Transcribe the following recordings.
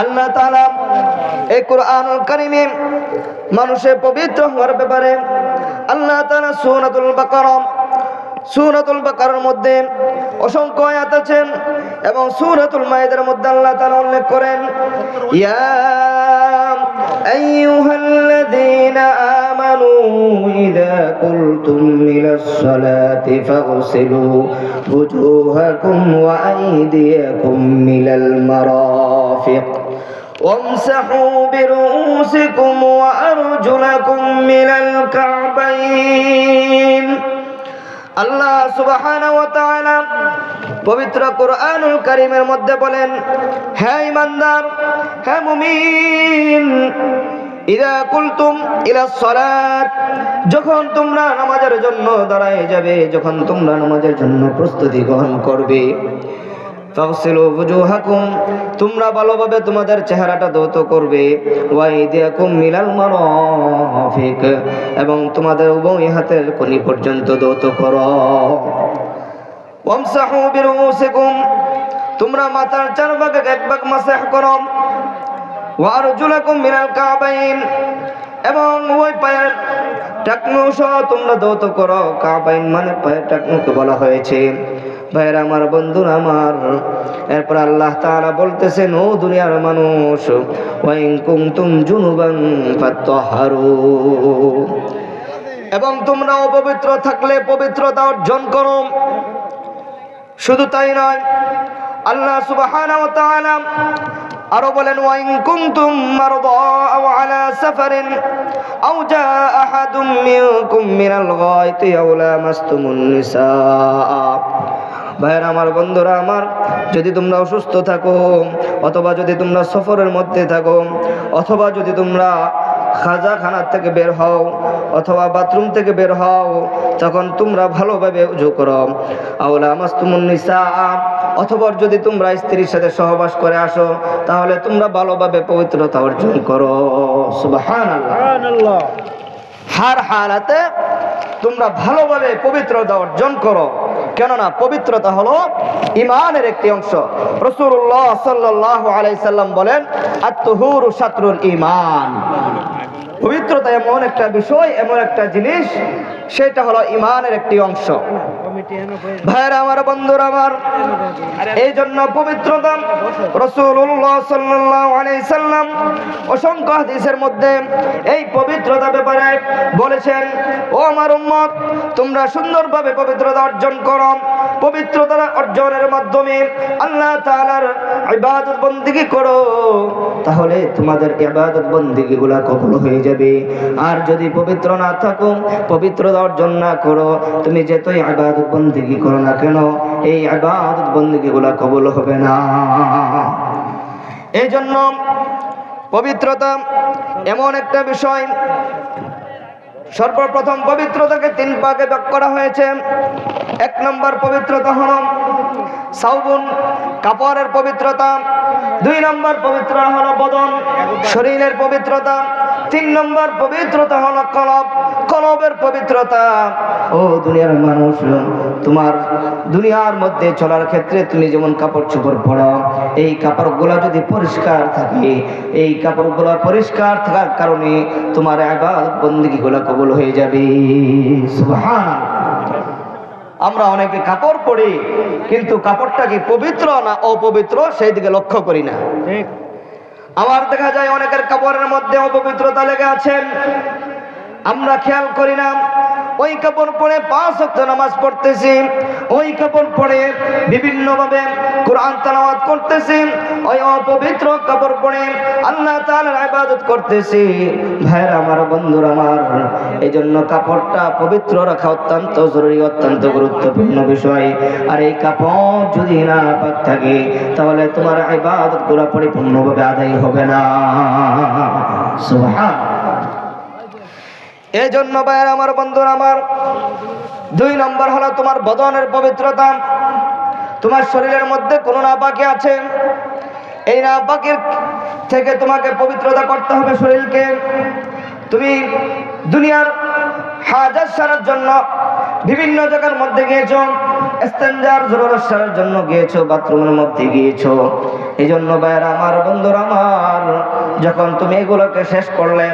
আল্লাহ তাআলা এই কোরআনুল কারীমে মানুষের পবিত্র হওয়ার ব্যাপারে আল্লাহ তাআলা সূরাতুল বাকারার মধ্যে অসংখ্য আয়াত আছেন এবং সূরাতুল মাইদার মধ্যে আল্লাহ তাআলা উল্লেখ করেন ইয়া আইয়ুহাল্লাযীনা আমানু ইযা কুলতুম ইলাস সালাতি ফাগসিলু ওয়ুজুহাকুম ওয়া আইদিয়াকুম মিনাল মারাফিক وامسحوا برؤوسكم وأرجلكم من الكعبين আল্লাহ সুবহানাহু ওয়া তাআলা পবিত্র কোরআনুল কারীমের মধ্যে বলেন হে ঈমানদার হে মুমিন ইযা কুলতুম ইলাস সালাত যখন তোমরা নামাজের জন্য দাঁড়ায় যাবে যখন তোমরা নামাজের জন্য প্রস্তুতি গ্রহণ করবে ফাগসিলু ওয়ুজুহাকুম তোমরা ভালোভাবে তোমাদের চেহারাটা ধৌত করবে ওয়াইদিয়াকুম মিনাল মারাফিক এবং তোমাদের উভয় হাতের কনি পর্যন্ত ধৌত করো ওয়ামসাহু বিরুউসিকুম তোমরা মাথার চার ভাগে এক ভাগ মাসাহ করো ওয়া আরজুলাকুম মিনাল কাবাইন এবং ওই পায়ের টাকনু সহ তোমরা ধৌত করো কাবাইন মানে পায়ের টাকনুকে বলা হয়েছে ভাইরা আমার বন্ধুরা আমার এরপর আল্লাহ তাআলা বলতেছেন ও দুনিয়ার মানুষ ওয়া ইন কুনতুম জুনুবান ফাত্তাহারু এবং তোমরা অপবিত্র থাকলে পবিত্রতা অর্জন করো শুধু তাই নয় আল্লাহ সুবহানাহু ওয়া তাআলা আরো বলেন ওয়া ইন কুনতুম মারদা আও আলা সাফারিন আও জাআ আহাদুম মিনকুম মিনাল গায়তি আও লামাসতুমুন নিসা ভাইরা আমার বন্ধুরা আমার যদি তোমরা অসুস্থ থাকো অথবা যদি তোমরা সফরের মধ্যে থাকো অথবা যদি তোমরা খাজাখানা থেকে বের হও অথবা বাথরুম থেকে বের হও তখন তোমরা ভালোভাবে ওযু করো আওলা মাসতুমুন নিসা অথবা যদি তোমরা স্ত্রীর সাথে সহবাস করে আসো তাহলে তোমরা ভালোভাবে পবিত্রতা অর্জন করো সুবহানাল্লাহ হার হালাতে তোমরা ভালোভাবে পবিত্রতা অর্জন করো কেননা পবিত্রতা হলো ঈমানের একটি অংশ রাসূলুল্লাহ সাল্লাল্লাহু আলাইহি সাল্লাম বলেন আত-তুহুরু শাতরুল ঈমান পবিত্রতা এমন একটা বিষয় এমন একটা জিনিস সেটা হলো ঈমানের একটি অংশ ভাইরা আমার বন্ধুরা আমার এই জন্য পবিত্রতা রাসূলুল্লাহ সাল্লাল্লাহু আলাইহি সাল্লাম অসংখ্য হাদিসের মধ্যে এই পবিত্রতা ব্যাপারে বলেছেন ও আমার উম্মত তোমরা সুন্দরভাবে পবিত্রতা অর্জন করো পবিত্রতা অর্জনের মাধ্যমে আল্লাহ তাআলার ইবাদত বندگی করো তাহলে তোমাদের ইবাদত বندگিগুলো কবুল হয়ে যাবে আর যদি পবিত্র না থাকো পবিত্রতা অর্জন না করো তুমি যতই ইবাদত বندگی করো না কেন এই ইবাদত বندگিগুলো কবুল হবে না এই জন্য পবিত্রতা এমন একটা বিষয় সর্বপ্রথম পবিত্রতাকে তিন ভাগে ভাগ করা হয়েছে এক নম্বর পবিত্রতা হলো সাউবুন কাপড়ের পবিত্রতা দুই নম্বর পবিত্রতা হলো বদন শরীরের পবিত্রতা তিন নম্বর পবিত্রতা হলো কলবের পবিত্রতা ও দুনিয়ার মানুষ তোমার দুনিয়ার মধ্যে চলার ক্ষেত্রে তুমি যেমন কাপড় চোপড় পরো এই কাপড়গুলো যদি পরিষ্কার থাকে এই কাপড়গুলো পরিষ্কার থাকার কারণে তোমার ইবাদত বندگিগুলো কবুল হয়ে যাবে সুবহানাল্লাহ আমরা অনেকে কাপড় পরি কিন্তু কাপড়টা কি পবিত্র না অপবিত্র সেই দিকে লক্ষ্য করি না ঠিক আবার দেখা যায় অনেকের কাপড়ের মধ্যে অপবিত্রতা লেগে আছেন আমরা খেয়াল করি না ওই কাপড় পরে 5 ওয়াক্ত নামাজ পড়তেছি ওই কাপড় পরে বিভিন্ন ভাবে কোরআন তেলাওয়াত করতেছি ওই অপবিত্র কাপড় পরে আল্লাহ তাআলার ইবাদত করতেছি ভাইরা আমার বন্ধুরা আমার এইজন্য কাপড়টা পবিত্র রাখা অত্যন্ত জরুরি অত্যন্ত গুরুত্বপূর্ণ বিষয় আর এই কাপড় যদি না পাক থাকে তাহলে তোমার ইবাদতগুলো পরিপূর্ণভাবে আদায় হবে না সুবহানাল্লাহ এই জন্য ভাইরা আমার বন্ধুরা আমার দুই নম্বর হলো তোমার বদনের পবিত্রতা তোমার শরীরের মধ্যে কোনো নাপাকি আছে এই নাপাকির থেকে তোমাকে পবিত্রতা করতে হবে শরীরকে তুমি দুনিয়ার হাজাত সারার জন্য বিভিন্ন জায়গার মধ্যে গিয়েছো ইস্তেনজার জরুরত সারার জন্য গিয়েছো বাথরুমের মধ্যে গিয়েছো এই জন্য ভাইরা আমার বন্ধুরা আমার যখন তুমি এগুলোকে শেষ করলে,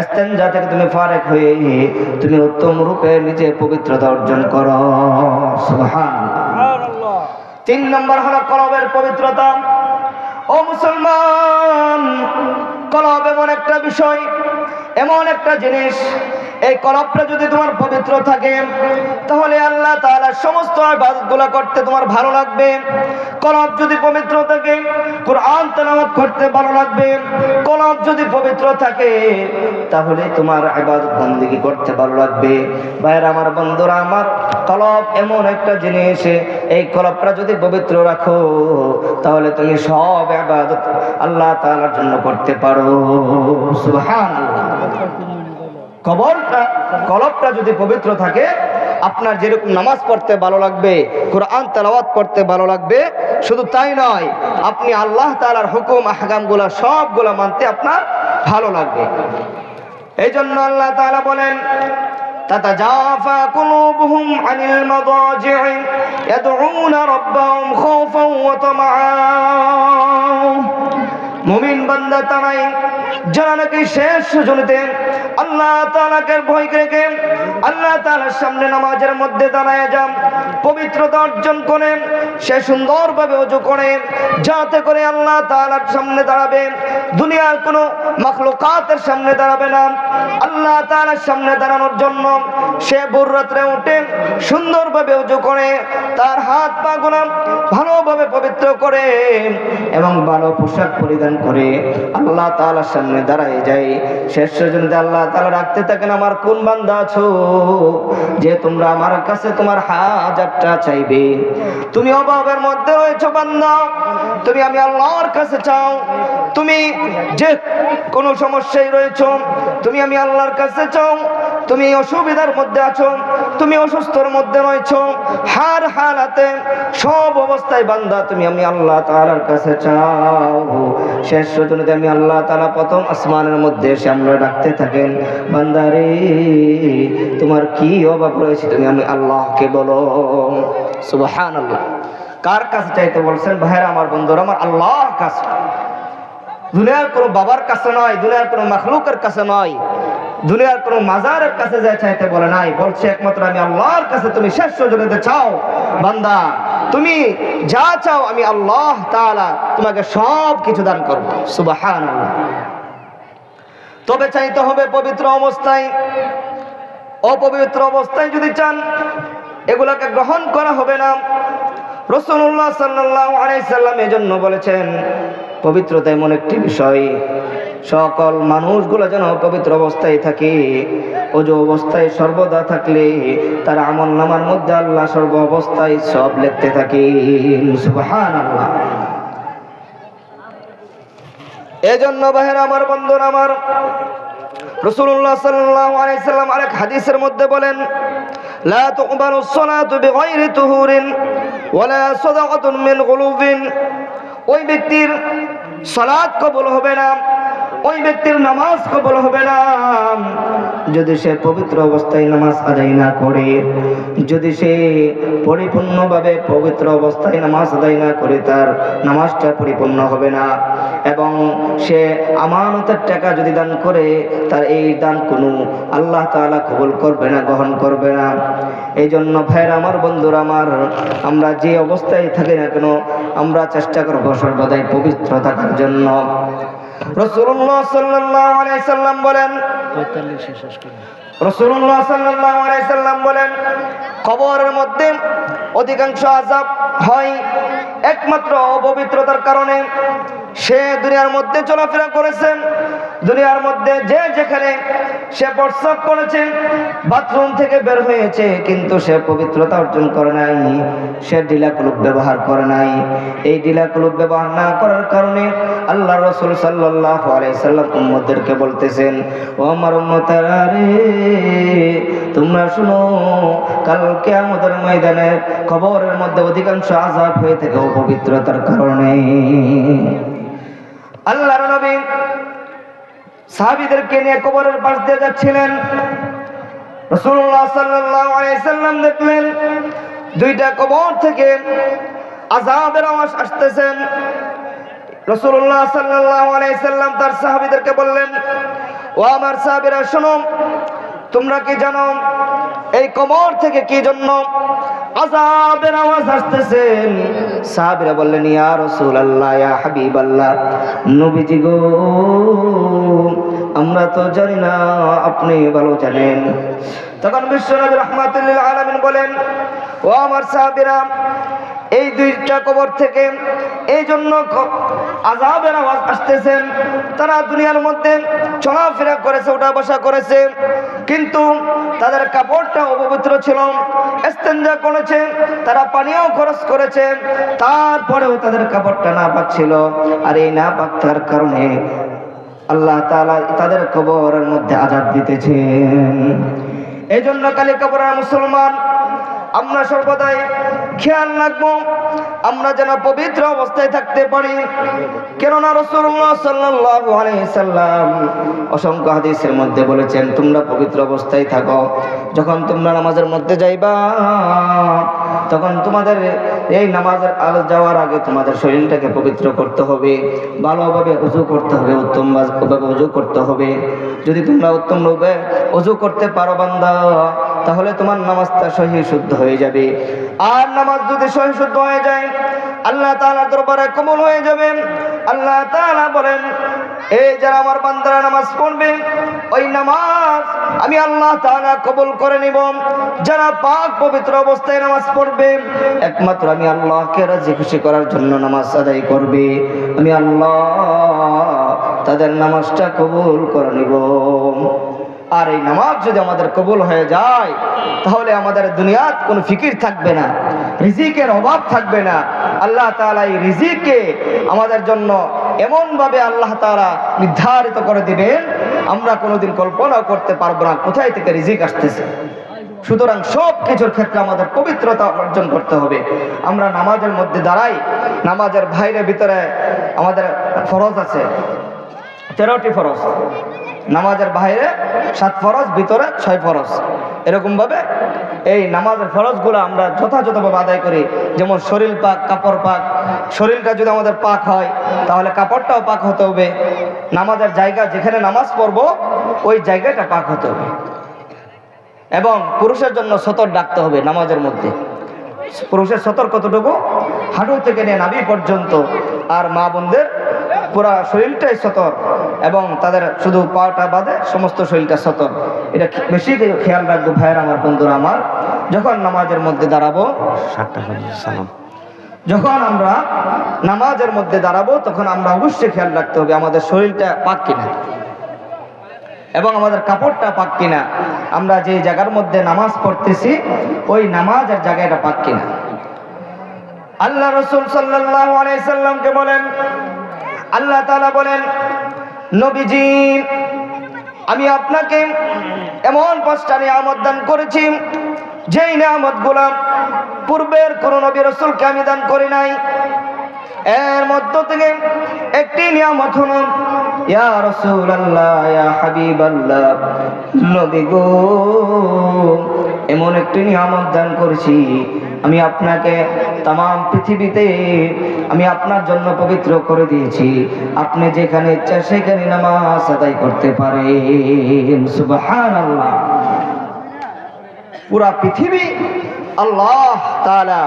ইস্তেঞ্জা থেকে তুমি ফারেক হয়ে তুমি উত্তম রূপে নিজে পবিত্রতা অর্জন করো। সুবহানাল্লাহ। 3 নম্বর হলো কলবের পবিত্রতা। ও মুসলমান, কলব এমন একটা বিষয়, এমন একটা জিনিস, এই কলবটা যদি তোমার পবিত্র থাকে তাহলে আল্লাহ তাআলার সমস্ত ইবাদতগুলো করতে তোমার ভালো লাগবে। কলব যদি পবিত্র থাকে কুরআন তেলাওয়াত করতে ভালো লাগবে। কলব যদি পবিত্র থাকে তাহলে তোমার ইবাদত বন্দেগী করতে ভালো লাগবে। ভাইরা আমার, বন্ধুরা আমার, কলব এমন একটা জিনিস, এই কলবটা যদি পবিত্র রাখো তাহলে তুমি সব ইবাদত আল্লাহ তাআলার জন্য করতে পারো। সুবহানাল্লাহ। কলবটা যদি পবিত্র থাকে, আপনার যেরকম নামাজ পড়তে ভালো লাগবে, কুরআন তেলাওয়াত করতে ভালো লাগবে, শুধু তাই নয়, আপনি আল্লাহ তাআলার হুকুম আহকামগুলো সবগুলো মানতে আপনার ভালো লাগবে। এই জন্য আল্লাহ তাআলা বলেন, تتجافى قلوبهم عن المضاجع يدعون ربهم خوفا وطمعا। মুমিন বান্দা তারাই যারা নাকি শেষ সুজুদে আল্লাহ তাআলাকে ভয় রেখে আল্লাহ তাআলার সামনে নামাজের মধ্যে দাঁড়ায় যান, পবিত্রতা অর্জন করে, সে সুন্দরভাবে ওযু করে, যাতে করে আল্লাহ তাআলার সামনে দাঁড়াবে, দুনিয়ার কোনো মাখলুকাতের সামনে দাঁড়াবে না। আল্লাহ তাআলার সামনে দাঁড়ানোর জন্য সে ভোর রাত্রে উঠে সুন্দরভাবে ওযু করে, তার হাত পা গুলো ভালোভাবে পবিত্র করে এবং ভালো পোশাক পরিধান করে আল্লাহ তাআলার সামনে দাঁড়ায় যায়। শেষ পর্যন্ত আল্লাহ তাআলা রাখতে থাকেন, আমার কোন বান্দা আছো যে তোমরা আমার কাছে তোমার হাজারটা চাইবে? তুমি অভাবের মধ্যে রয়েছো বান্দা, তুমি আমি আল্লাহর কাছে চাও। তুমি যে কোনো সমস্যায় রয়েছো, তুমি আমি আল্লাহর কাছে চাও। তুমি অসুবিধার মধ্যে আছো, তুমি অসুস্থর মধ্যে রয়েছো, হার হালাতে সব অবস্থায় বান্দা তুমি আমি আল্লাহ তাআলার কাছে চাও। শেষ পর্যন্ত আমি আল্লাহ তাআলা প্রথম আসমানের মধ্যে এসে আমরা ডাকতে থাকেন, বান্দারে তোমার কি অভাব রয়েছে তুমি আমি আল্লাহকে বলো। সুবহানাল্লাহ। কার কাছে চাইতে বলছেন ভাইরা আমার, বন্ধুরা আমার? আল্লাহর কাছে। দুনিয়ার কোনো বাবার কাছে নয়, দুনিয়ার কোনো মাখলুকের কাছে নয়, দুনিয়ার কোনো মাজারের কাছে যা চাইতে বলে নাই, বলছে একমাত্র আমি আল্লাহর কাছে তুমি শেষ পর্যন্ত চাও। বান্দা তুমি যা চাও আমি আল্লাহ তাআলা তোমাকে সব কিছু দান করব। সুবহানাল্লাহ। তবে চাইতে হবে পবিত্র অবস্থায়। অপবিত্র অবস্থায় যদি চান এগুলাকে গ্রহণ করা হবে না। রাসূলুল্লাহ সাল্লাল্লাহু আলাইহি সাল্লাম এজন্য বলেছেন, পবিত্রতা এমন একটি বিষয়, সকল মানুষগুলো যেন পবিত্র অবস্থায় থাকে। ওযু অবস্থায় সর্বদা থাকলে তার আমলনামার মধ্যে আল্লাহ সর্ব অবস্থায় সব লিখতে থাকে। সুবহানাল্লাহ। এজন্য ভাইরা আমার, বন্ধুরা আমার, রাসূলুল্লাহ সাল্লাল্লাহু আলাইহি সাল্লাম আরেক হাদিসের মধ্যে বলেন, লা তুকবালুস সালাতু বিগাইরি তুহুরিন ওয়ালা সাদাকাতুন মিন গুলুবিন। ওই ব্যক্তির সালাত কবুল হবে না, ওই ব্যক্তির নামাজ কবুল হবে না যদি সে পবিত্র অবস্থায় নামাজ আদায় না করে। যদি সে পরিপূর্ণভাবে পবিত্র অবস্থায় নামাজ আদায় না করে, তার নামাজটা পরিপূর্ণ হবে না। এবং সে আমানতের টাকা যদি দান করে, তার এই দান কোনো আল্লাহ তাআলা কবুল করবে না, গ্রহণ করবে না। এই জন্য ভাইরা আমার, বন্ধুরা আমার, আমরা যে অবস্থায় থাকি না কেন আমরা চেষ্টা করব সর্বদাই পবিত্র থাকার জন্য। রাসূলুল্লাহ সাল্লাল্লাহু আলাইহি সাল্লাম বলেন, রাসূলুল্লাহ সাল্লাল্লাহু আলাইহি সাল্লাম বলেন, কবরের মধ্যে অধিকাংশ আযাব হয় একমাত্র অপবিত্রতার কারণে। সে দুনিয়ার মধ্যে চলাফেরা করেছে, দুনিয়ার মধ্যে যে যেখানে সে প্রস্রাব করেছে, বাথরুম থেকে বের হয়েছে, কিন্তু সে পবিত্রতা অর্জন করে নাই, সে ঢিলা কুলুপ ব্যবহার করে নাই। এই ঢিলা কুলুপ ব্যবহার না করার কারণে আল্লাহ রাসূল সাল্লাল্লাহু আলাইহি সাল্লাম উম্মতদেরকে বলতেছেন, ও আমার উম্মতেরা রে, তোমরা শুনো, কাল কিয়ামতের ময়দানে কবরের মধ্যে অধিকাংশ আযাব হয়ে থাকে অপবিত্রতার কারণে। আল্লাহর নবী সাহাবীদেরকে নিয়ে কবরের পাশ দিয়ে যাচ্ছিলেন। রাসূলুল্লাহ সাল্লাল্লাহু আলাইহি সাল্লাম দেখলেন দুইটা কবর থেকে আযাবের আওয়াজ আসতেছেন। রাসূলুল্লাহ সাল্লাল্লাহু আলাইহি সাল্লাম তার সাহাবীদেরকে বললেন, ও আমার সাহাবীরা শোনো, তোমরা কি জানো এই কবর থেকে কি জন্য আযাবের আওয়াজ আসতেছে? সাহাবীরা বললেন, ইয়া রাসূলুল্লাহ, ইয়া হাবিবাল্লাহ, নবীজি গো, আমরা তো জানি না, আপনি ভালো জানেন। তখন বিশ্বনবী রাহমাতুল লিল আলামিন বলেন, ও আমার সাহাবীরা, এই দুইটা কবর থেকে এই জন্য আযাবের আওয়াজ আসতেছে। তারা দুনিয়ার মধ্যে চলাফেরা করেছে, ওঠা বসা করেছে, কিন্তু তাদের কাপড়টা অপবিত্র ছিল, ইস্তেঞ্জা করেছে, তারা পানিও খরচ করেছে, তারপরেও তাদের কাপড়টা নাপাক ছিল। আর এই নাপাক থাকার কারণে আল্লাহ তাআলা তাদের কবরের মধ্যে আযাব দিতেছেন। এই জন্য কালী কবরের মুসলমান আমরা সর্বদাই খেয়াল রাখবো আমরা যেন পবিত্র অবস্থায় থাকতে পারি। কেননা রাসূলুল্লাহ সাল্লাল্লাহু আলাইহি সাল্লাম অসংখ্য হাদিসের মধ্যে বলেছেন, তোমরা পবিত্র অবস্থায় থাকো। যখন তোমরা নামাজের মধ্যে যাইবা, তখন তোমাদের এই নামাজের যাওয়ার আগে তোমাদের শরীরটাকে পবিত্র করতে হবে, ভালোভাবে ওযু করতে হবে, উত্তমভাবে ওযু করতে হবে। যদি তোমরা উত্তমভাবে ওযু করতে পারো বান্দা, তাহলে তোমার নামাজটা সহি শুদ্ধ হয়ে যাবে। আর নামাজ যদি সহি শুদ্ধ হয়ে যায়, আল্লাহ তাআলার দরবারে কবুল হয়ে যাবে। আল্লাহ তাআলা বলেন, এই যারা আমার বান্দারা নামাজ পড়বে, ওই নামাজ আমি আল্লাহ তাআলা কবুল করে নিব। যারা পাক পবিত্র অবস্থায় নামাজ পড়বে, একমাত্র আমি আল্লাহকে রাজি খুশি করার জন্য নামাজ আদায় করবে, আমি আল্লাহ তাদের নামাজটা কবুল করে নিব। আর এই নামাজ যদি আমাদের কবুল হয়ে যায়, তাহলে আমাদের দুনিয়াত কোনো ফিকির থাকবে না, রিজিকের অভাব থাকবে না। আল্লাহ তাআলা এই রিজিককে আমাদের জন্য এমনভাবে আল্লাহ তাআলা নির্ধারিত করে দিবেন, আমরা কোনোদিন কল্পনাও করতে পারবো না কোথায় থেকে রিজিক আসতেছে। সুতরাং সব কিছুর ক্ষেত্রে আমাদের পবিত্রতা অর্জন করতে হবে। আমরা নামাজের মধ্যে দাঁড়াই, নামাজের বাইরে ভিতরে আমাদের ফরজ আছে 13টি ফরজ, নামাজের বাইরে 7 ফরজ, ভিতরে 6 ফরজ। এরকম ভাবে এই নামাজের ফরজগুলো আমরা যথাযথভাবে আদায় করি। যেমন শরীর পাক, কাপড় পাক। শরীরটা যদি আমাদের পাক হয়, তাহলে কাপড়টাও পাক হতে হবে। নামাজের জায়গা যেখানে নামাজ পড়বো, ওই জায়গাটা পাক হতে হবে। এবং পুরুষের জন্য সতর ডাকতে হবে নামাজের মধ্যে। পুরুষের সতর কতটুকু? হাঁটু থেকে নিয়ে নাভি পর্যন্ত। আর মা বোনদের পুরা শরীরটাই সতর, এবং তাদের শুধু পাটা বাদে সমস্ত শরীরটা সতর। এটা বেশি খেয়াল রাখবো ভাইয়ের আমার, বন্ধুরা আমার। যখন নামাজের মধ্যে দাঁড়াবো, যখন আমরা নামাজের মধ্যে দাঁড়াবো, তখন আমরা অবশ্যই খেয়াল রাখতে হবে আমাদের শরীরটা পাক কিনা এবং আমাদের কাপড়টা পাক কিনা। আমরা যে জায়গার মধ্যে নামাজ পড়তেছি, ওই নামাজের জায়গাটা পাক কিনা। আল্লাহ রাসূল সাল্লাল্লাহু আলাইহি সাল্লামকে বলেন, আল্লাহ তাআলা বলেন, নবীজি, আমি আপনাকে এমন 5টা নিয়ামত দান করেছি, যেই নিয়ামতগুলো পূর্বের কোন নবী রাসূলকে আমি দান করি নাই। এর মধ্য থেকে একটি নিয়ামত হলো, ইয়া রাসূলুল্লাহ, ইয়া হাবিবাল্লাহ, নবী গো, এমন একটি নিয়ামত দান করেছি, আমি আপনাকে তামাম পৃথিবীতে আমি আপনার জন্য পবিত্র করে দিয়েছি। আপনি যেখানে ইচ্ছা সেখানে নামাজ আদায় করতে পারেন। সুবহানাল্লাহ। পুরা পৃথিবী আল্লাহ তাআলা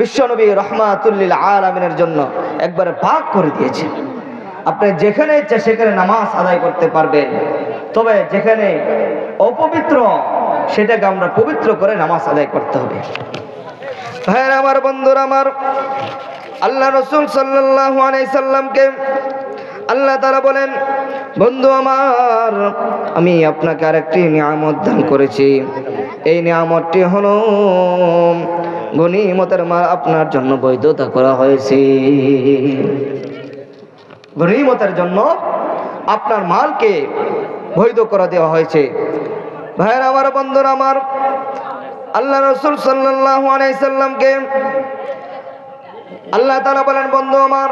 বিশ্বনবী রাহমাতুল লিল আলামিনের জন্য একবারে পাক করে দিয়েছে। আপনি যেখানে ইচ্ছা সেখানে নামাজ আদায় করতে পারবেন। তবে যেখানে অপবিত্র, সেটাকে আমরা পবিত্র করে নামাজ আদায় করতে হবে। ভাইরা আমার, বন্ধুরা আমার, আল্লাহ রাসূল সাল্লাল্লাহু আলাইহি সাল্লামকে আল্লাহ তাআলা বলেন, বন্ধু আমার, আমি আপনাকে আরেকটি নিয়ামত দান করেছি। এই নিয়ামতটি হলো গনিমতের মাল আপনার জন্য বৈধতা করা হয়েছে। গনিমতের জন্য আপনার মালকে বৈধ করে দেওয়া হয়েছে। ভাইরা আমার, বন্ধুরা আমার, আল্লাহ রাসূল সাল্লাল্লাহু আলাইহি সাল্লামকে আল্লাহ তাআলা বলেন, বন্ধু আমার,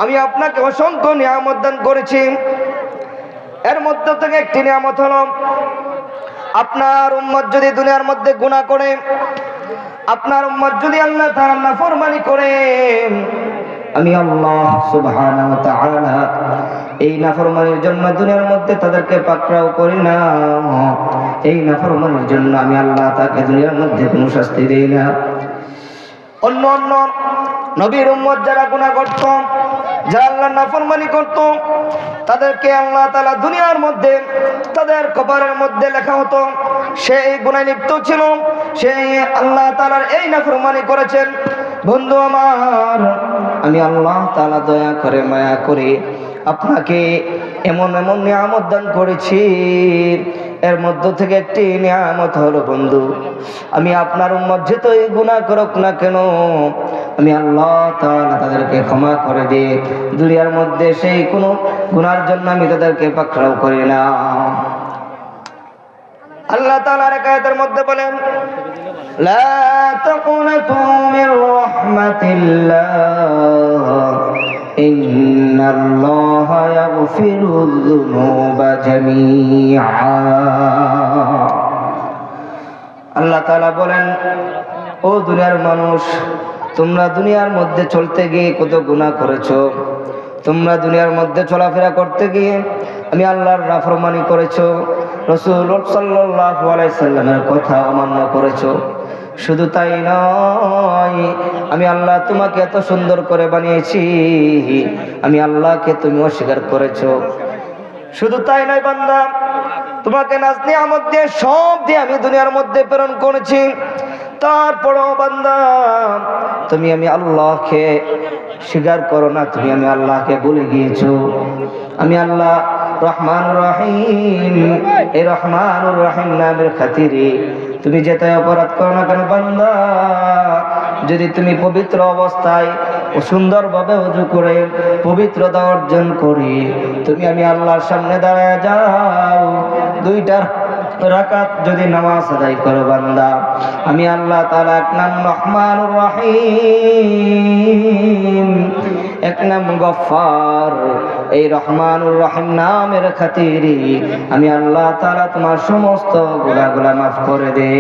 আমি আপনাকে অসংখ্য নিয়ামত দান করেছি। এর মধ্যে থেকে একটি নিয়ামত হলো, আপনার উম্মত যদি দুনিয়ার মধ্যে গুনাহ করে, আপনার উম্মত যদি আল্লাহ তাআলার নাফরমানি করে, আমি আল্লাহ সুবহানাহু ওয়া তাআলা এই নাফরমানির জন্য দুনিয়ার মধ্যে তাদেরকে পাকড়াও করি না। এই নাফরমানির জন্য আমি আল্লাহ তাকে দুনিয়ার মধ্যে কোনো শাস্তি দেই না। অন্য অন্য নবীর উম্মত যারা গুনাহ করত, যারা আল্লাহর নাফরমানি করত, তাদেরকে আল্লাহ তাআলা দুনিয়ার মধ্যে তাদের কবরের মধ্যে লেখা হতো সেই গুনাহে লিপ্ত ছিল, সেই আল্লাহ তাআলার এই নাফরমানি করেছেন। বন্ধু আমার, আমি আল্লাহ তাআলা দয়া করে মায়া করে আপনাকে এমন এমন নিয়ামত দান করেছি। এর মধ্য থেকে একটি নিয়ামত হলো বন্ধু, আমি আপনার উম্মত যতই গুনাহ করুক না কেন, আমি আল্লাহ তাআলা তাদেরকে ক্ষমা করে দিয়ে দুনিয়ার মধ্যে সেই কোনো গুনার জন্য আমি তাদেরকে পাকড়াও করি না। আল্লাহ তাআলা এক আয়াতের মধ্যে বলেন, লা তাকুনাতু মির রাহমাতিল্লাহ ইন্নাল্লাহা ইয়াগফিরুয যুনুবা জামিআ। আল্লাহ তাআলা বলেন, ও দুনিয়ার মানুষ, তোমরা দুনিয়ার মধ্যে চলতে গিয়ে কত গুনাহ করেছো, তোমরা দুনিয়ার মধ্যে চলাফেরা করতে গিয়ে আমি আল্লাহর নাফরমানি করেছো, রাসূল সাল্লাল্লাহু আলাইহি সাল্লামের কথা অমান্য করেছো। শুধু তাই নয়, আমি আল্লাহ তোমাকে এত সুন্দর করে বানিয়েছি, আমি আল্লাহকে তুমি অস্বীকার করেছো। শুধু তাই নয় বান্দা, তোমাকে নাজ নিয়ামত দিয়ে সব দিয়ে আমি দুনিয়ার মধ্যে প্রেরণ করেছি, তারপরও বান্দা তুমি আমি আল্লাহকে স্বীকার করো না, তুমি আমি আল্লাহকে ভুলে গিয়েছো। আমি আল্লাহ রহমানুর রহিম, এই রহমানুর রহিম নামের খাতিরে তুমি যেটাই অপরাধ করো না কেন বান্দা, যদি তুমি পবিত্র অবস্থায় ও সুন্দরভাবে ওযু করে পবিত্রতা অর্জন করে তুমি আমি আল্লাহর সামনে দাঁড়ায় যাও, 2টা রাকাত যদি নামাজ আদায় করো বান্দা, আমি আল্লাহ তাআলা এক নাম রহমানুর রহিম, এক নাম গফফার, এই রহমানুর রহিম নামের খাতিরে আমি আল্লাহ তাআলা তোমার সমস্ত গুনাহগুলো মাফ করে দে।